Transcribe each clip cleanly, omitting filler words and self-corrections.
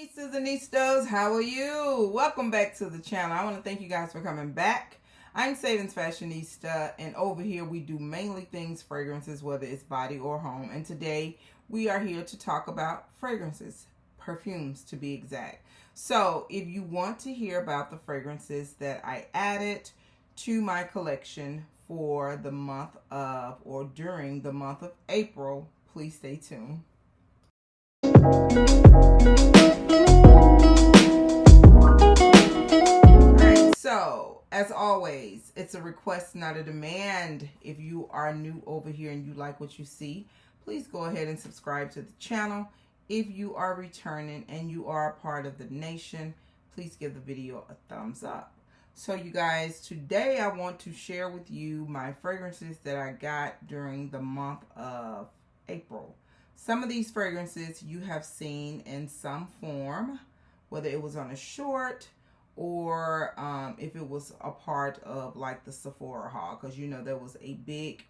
Tizanistas, how are you? Welcome back to the channel. I want to thank you guys for coming back. I'm SavingsFashionista, and over here we do mainly things fragrances, whether it's body or home. And today we are here to talk about fragrances, perfumes to be exact. So if you want to hear about the fragrances that I added to my collection for the month of, or during the month of April, please stay tuned. Alright, so as always, it's a request, not a demand. If you are new over here and you like what you see, please go ahead and subscribe to the channel. If you are returning and you are a part of the nation, please give the video a thumbs up. So you guys, today I want to share with you my fragrances that I got during the month of April. Some of these fragrances you have seen in some form, whether it was on a short or if it was a part of like the Sephora haul, because you know there was a big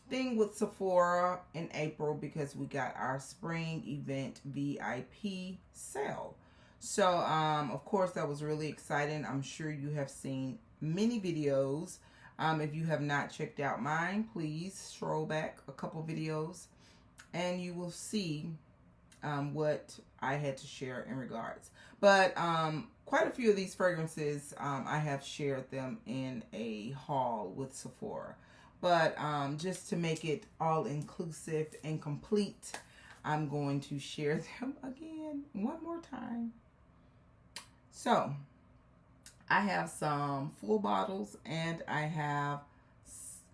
thing with Sephora in April because we got our spring event VIP sale. So of course that was really exciting. I'm sure you have seen many videos. If you have not checked out mine, please scroll back a couple videos and you will see what I had to share in regards. But quite a few of these fragrances, I have shared them in a haul with Sephora. But just to make it all inclusive and complete, I'm going to share them again one more time. So I have some full bottles and I have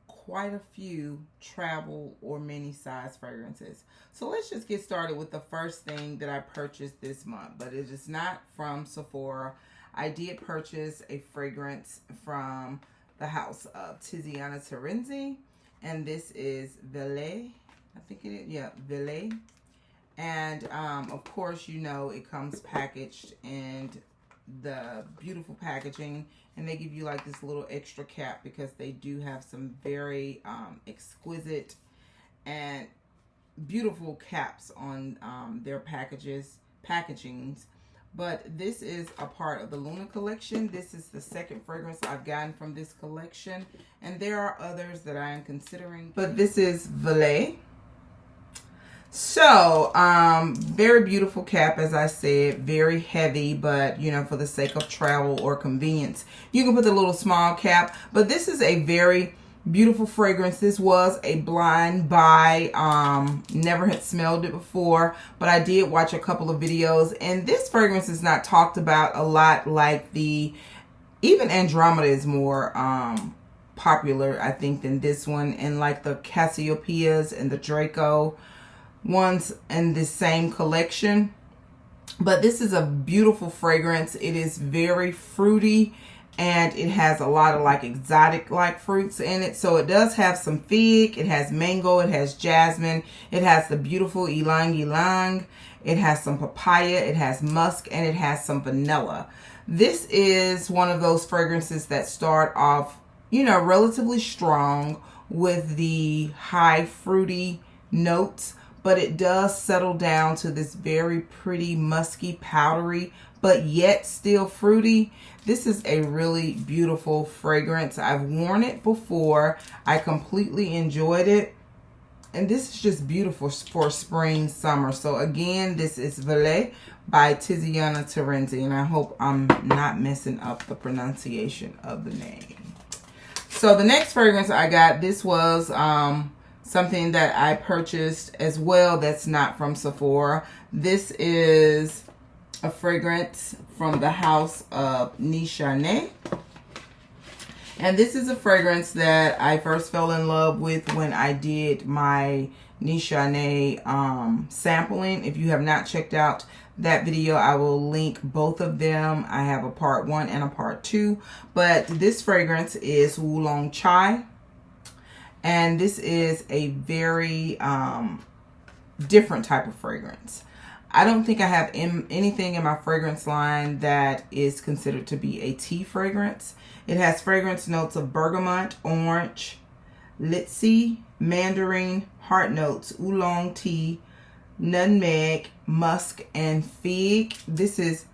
quite a few travel or mini size fragrances. So let's just get started with the first thing that I purchased this month, but it is not from Sephora. I did purchase a fragrance from the house of Tizanna Terenzi, and this is Vele. I think it is, yeah, Vele. And of course, you know, it comes packaged in the beautiful packaging, and they give you like this little extra cap because they do have some very exquisite and beautiful caps on their packagings. But this is a part of the Luna collection. This is the second fragrance I've gotten from this collection, and there are others that I am considering, but this is Vele. So very beautiful cap, as I said, very heavy, but you know, for the sake of travel or convenience, you can put the little small cap. But this is a very beautiful fragrance. This was a blind buy. Never had smelled it before, but I did watch a couple of videos, and this fragrance is not talked about a lot. Like even Andromeda is more popular, I think, than this one, and like the Cassiopeias and the Draco ones in this same collection. But this is a beautiful fragrance. It is very fruity, and it has a lot of like exotic like fruits in it. So it does have some fig, it has mango, it has jasmine, it has the beautiful ylang ylang, it has some papaya, it has musk, and it has some vanilla. This is one of those fragrances that start off, you know, relatively strong with the high fruity notes, but it does settle down to this very pretty, musky, powdery, but yet still fruity. This is a really beautiful fragrance. I've worn it before. I completely enjoyed it. And this is just beautiful for spring, summer. So again, this is Vele by Tizanna Terenzi. And I hope I'm not messing up the pronunciation of the name. So the next fragrance I got, this was something that I purchased as well that's not from Sephora. This is a fragrance from the house of Nishane. And this is a fragrance that I first fell in love with when I did my Nishane sampling. If you have not checked out that video, I will link both of them. I have a part 1 and a part 2. But this fragrance is Wulong Chai. And this is a very different type of fragrance. I don't think I have anything in my fragrance line that is considered to be a tea fragrance. It has fragrance notes of bergamot, orange, litchi, mandarin, heart notes, oolong tea, nutmeg, musk, and fig. This is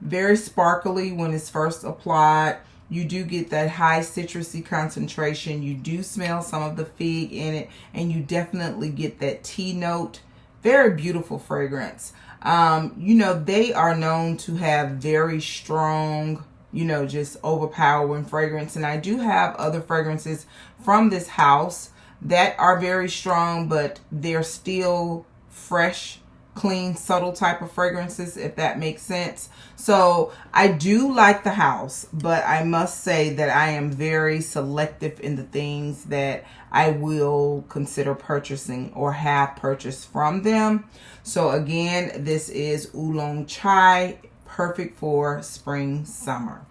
very sparkly when it's first applied. You do get that high citrusy concentration. You do smell some of the fig in it, and you definitely get that tea note. Very beautiful fragrance. You know, they are known to have very strong, you know, just overpowering fragrance. And I do have other fragrances from this house that are very strong, but they're still fresh, clean, subtle type of fragrances, if that makes sense. So I do like the house, but I must say that I am very selective in the things that I will consider purchasing or have purchased from them. So again, this is Wulong Chai, perfect for spring, summer.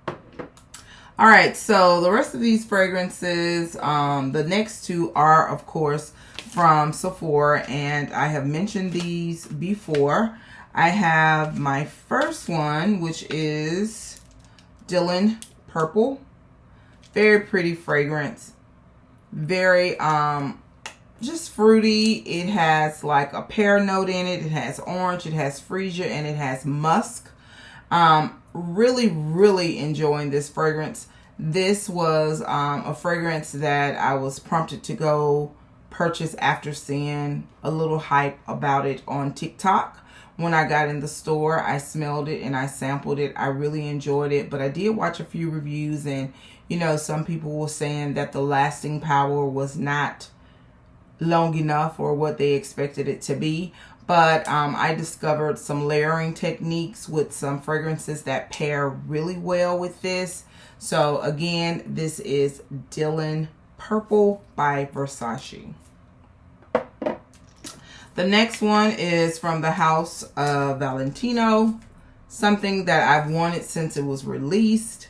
All right, so the rest of these fragrances, the next two are, of course, from Sephora, and I have mentioned these before. I have my first one, which is Dylan Purple. Very pretty fragrance. Very just fruity. It has like a pear note in it. It has orange, it has freesia, and it has musk. Really enjoying this fragrance. This was a fragrance that I was prompted to go purchase after seeing a little hype about it on TikTok. When I got in the store, I smelled it and I sampled it. I really enjoyed it, but I did watch a few reviews, and you know, some people were saying that the lasting power was not long enough or what they expected it to be. But I discovered some layering techniques with some fragrances that pair really well with this. So again, this is Dylan Purple by Versace. The next one is from the house of Valentino, something that I've wanted since it was released.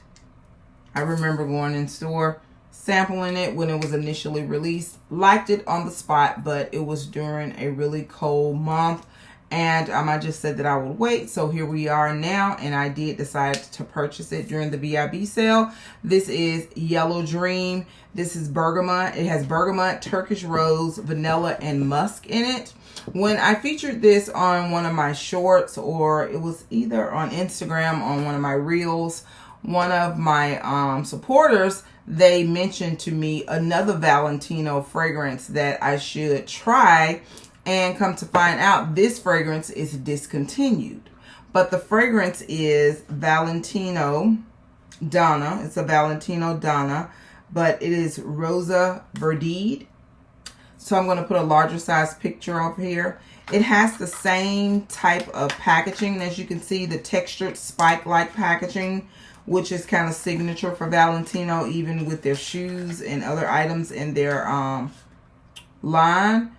I remember going in store, sampling it when it was initially released, liked it on the spot, but it was during a really cold month, and I just said that I would wait. So here we are now, and I did decide to purchase it during the VIB sale. This is Yellow Dream. This is bergamot. It has bergamot, Turkish rose, vanilla, and musk in it. When I featured this on one of my shorts, or it was either on Instagram on one of my reels, one of my supporters, they mentioned to me another Valentino fragrance that I should try, and come to find out this fragrance is discontinued. But the fragrance is Valentino Donna. It's a Valentino Donna, but it is Rosa Verde. So I'm going to put a larger size picture up here. It has the same type of packaging. As you can see, the textured spike-like packaging, which is kind of signature for Valentino, even with their shoes and other items in their line.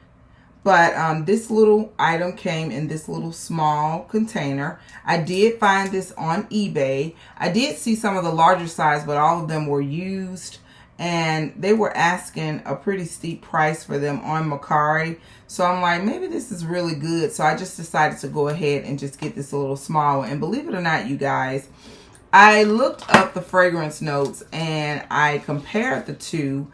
But this little item came in this little small container. I did find this on eBay. I did see some of the larger size, but all of them were used. And they were asking a pretty steep price for them on Mercari. So I'm like, maybe this is really good. So I just decided to go ahead and just get this a little small one. And believe it or not, you guys, I looked up the fragrance notes and I compared the two.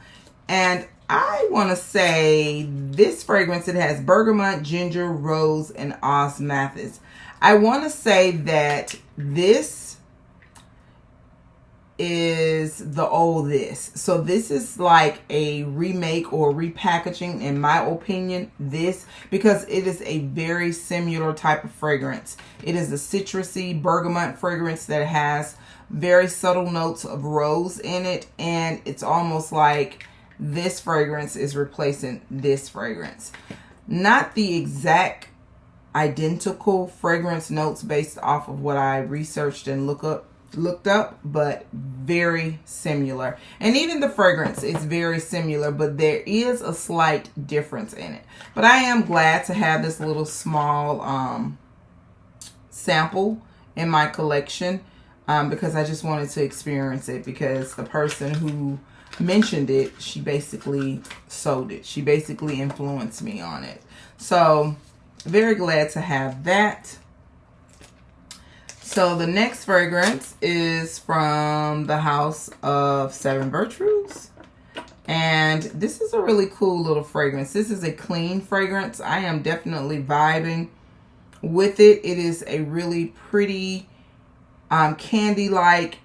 And I want to say this fragrance, it has bergamot, ginger, rose, and osmanthus. I want to say that this is the old this. So this is like a remake or repackaging, in my opinion, this, because it is a very similar type of fragrance. It is a citrusy bergamot fragrance that has very subtle notes of rose in it, and it's almost like this fragrance is replacing this fragrance. Not the exact identical fragrance notes based off of what I researched and looked up, but very similar. And even the fragrance is very similar, but there is a slight difference in it. But I am glad to have this little small sample in my collection, because I just wanted to experience it, because the person who mentioned it, she basically sold it. She basically influenced me on it. So very glad to have that. So the next fragrance is from the house of Seven Virtues. And this is a really cool little fragrance. This is a clean fragrance. I am definitely vibing with it. It is a really pretty candy-like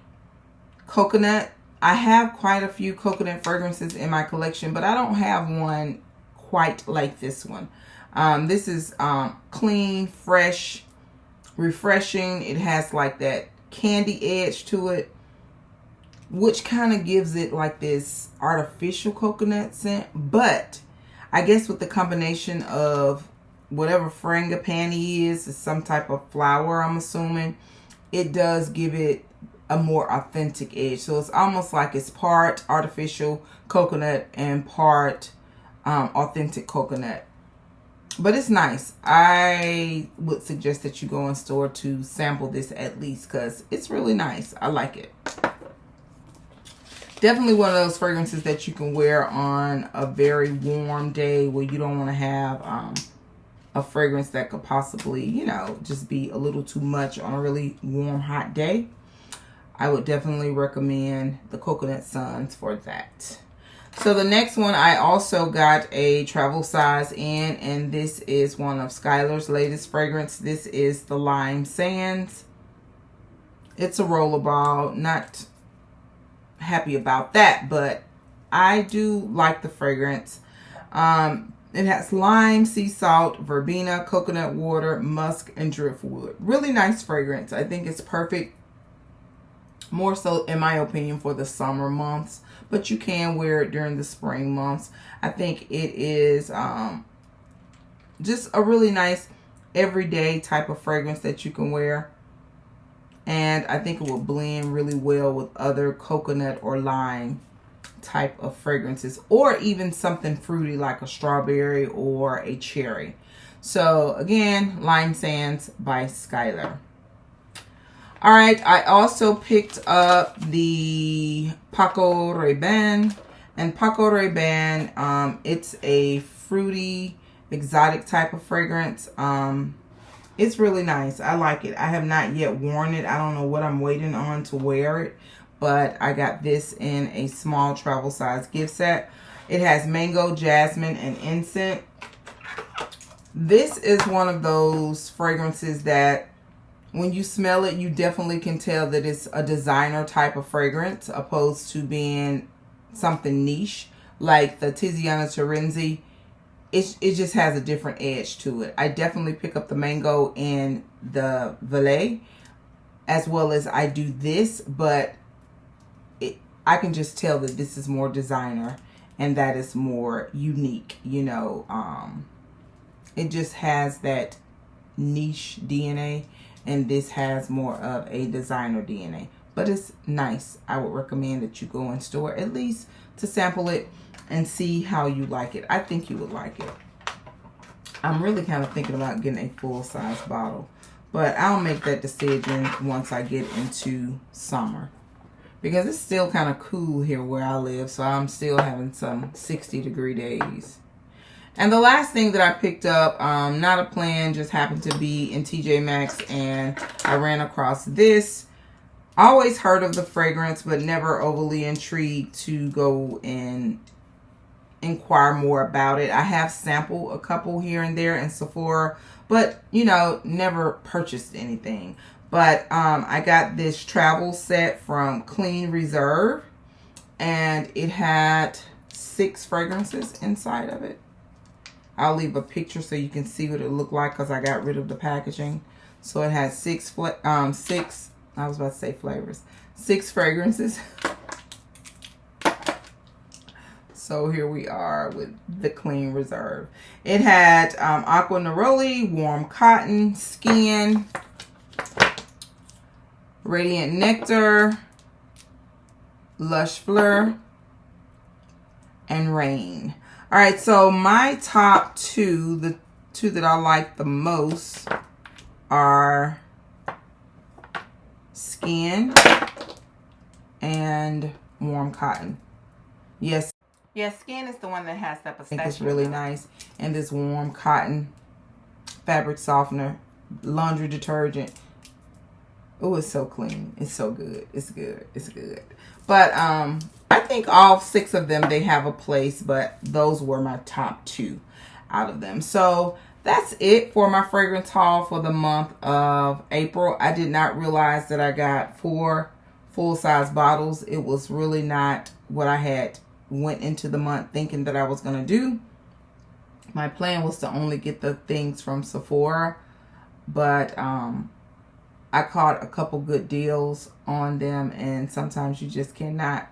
coconut. I have quite a few coconut fragrances in my collection, but I don't have one quite like this one. This is clean, fresh, refreshing. It has like that candy edge to it, which kind of gives it like this artificial coconut scent. But I guess with the combination of whatever frangipani is some type of flower, I'm assuming, it does give it a more authentic edge. So it's almost like it's part artificial coconut and part authentic coconut. But it's nice. I would suggest that you go in store to sample this at least, because it's really nice. I like it. Definitely one of those fragrances that you can wear on a very warm day where you don't want to have a fragrance that could possibly, you know, just be a little too much on a really warm, hot day. I would definitely recommend the Coconut Suns for that. So the next one, I also got a travel size in, and this is one of Sylar's latest fragrance. This is the Lime Sands. It's a rollerball. Not happy about that, but I do like the fragrance. It has lime, sea salt, verbena, coconut water, musk, and driftwood. Really nice fragrance. I think it's perfect, more so in my opinion, for the summer months, but you can wear it during the spring months. I think it is just a really nice everyday type of fragrance that you can wear. And I think it will blend really well with other coconut or lime type of fragrances, or even something fruity like a strawberry or a cherry. So again, Lime Sands by Sylar. All right, I also picked up the Paco Rabanne, and Paco Rabanne, it's a fruity, exotic type of fragrance. It's really nice. I like it. I have not yet worn it. I don't know what I'm waiting on to wear it, but I got this in a small travel size gift set. It has mango, jasmine, and incense. This is one of those fragrances that when you smell it, you definitely can tell that it's a designer type of fragrance, opposed to being something niche like the Tizanna Terenzi. It just has a different edge to it. I definitely pick up the mango in the Vele, as well as I do this, but I can just tell that this is more designer and that is more unique. You know, it just has that niche DNA, and this has more of a designer DNA. But it's nice. I would recommend that you go in store at least to sample it and see how you like it. I think you would like it. I'm really kind of thinking about getting a full-size bottle, but I'll make that decision once I get into summer, because it's still kind of cool here where I live, so I'm still having some 60-degree days. And the last thing that I picked up, not a plan, just happened to be in TJ Maxx, and I ran across this. Always heard of the fragrance, but never overly intrigued to go and inquire more about it. I have sampled a couple here and there in Sephora, but, you know, never purchased anything. But I got this travel set from Clean Reserve, and it had 6 fragrances inside of it. I'll leave a picture so you can see what it looked like, because I got rid of the packaging. So it has 6 fragrances. So here we are with the Clean Reserve. It had Acqua Neroli, Warm Cotton, Skin, Radiant Nectar, Lush Fleur, and Rain. All right, so my top 2, the 2 that I like the most are Skin and Warm Cotton. Yes, Skin is the one that has that pistachio. I think it's really nice. And this Warm Cotton fabric softener, laundry detergent, Oh, it's so clean. It's so good. It's good. It's good. But I think all 6 of them, they have a place, but those were my top 2 out of them. So that's it for my fragrance haul for the month of April. I did not realize that I got 4 full-size bottles. It was really not what I had went into the month thinking that I was going to do. My plan was to only get the things from Sephora, but I caught a couple good deals on them, and sometimes you just cannot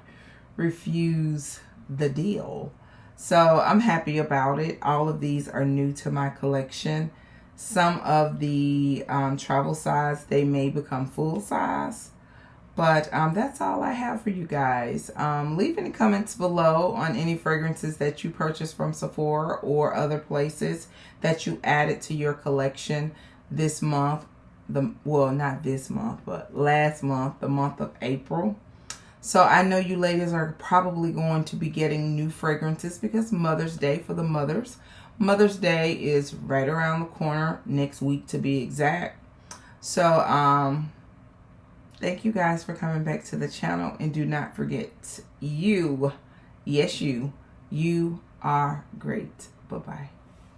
refuse the deal. So I'm happy about it. All of these are new to my collection. Some of the travel size, they may become full size. But that's all I have for you guys. Leave any comments below on any fragrances that you purchased from Sephora or other places that you added to your collection this month. Well, not this month, but last month, the month of April. So I know you ladies are probably going to be getting new fragrances because Mother's Day for the mothers. Mother's Day is right around the corner, next week to be exact. So thank you guys for coming back to the channel, and do not forget, you, yes you are great. Bye-bye.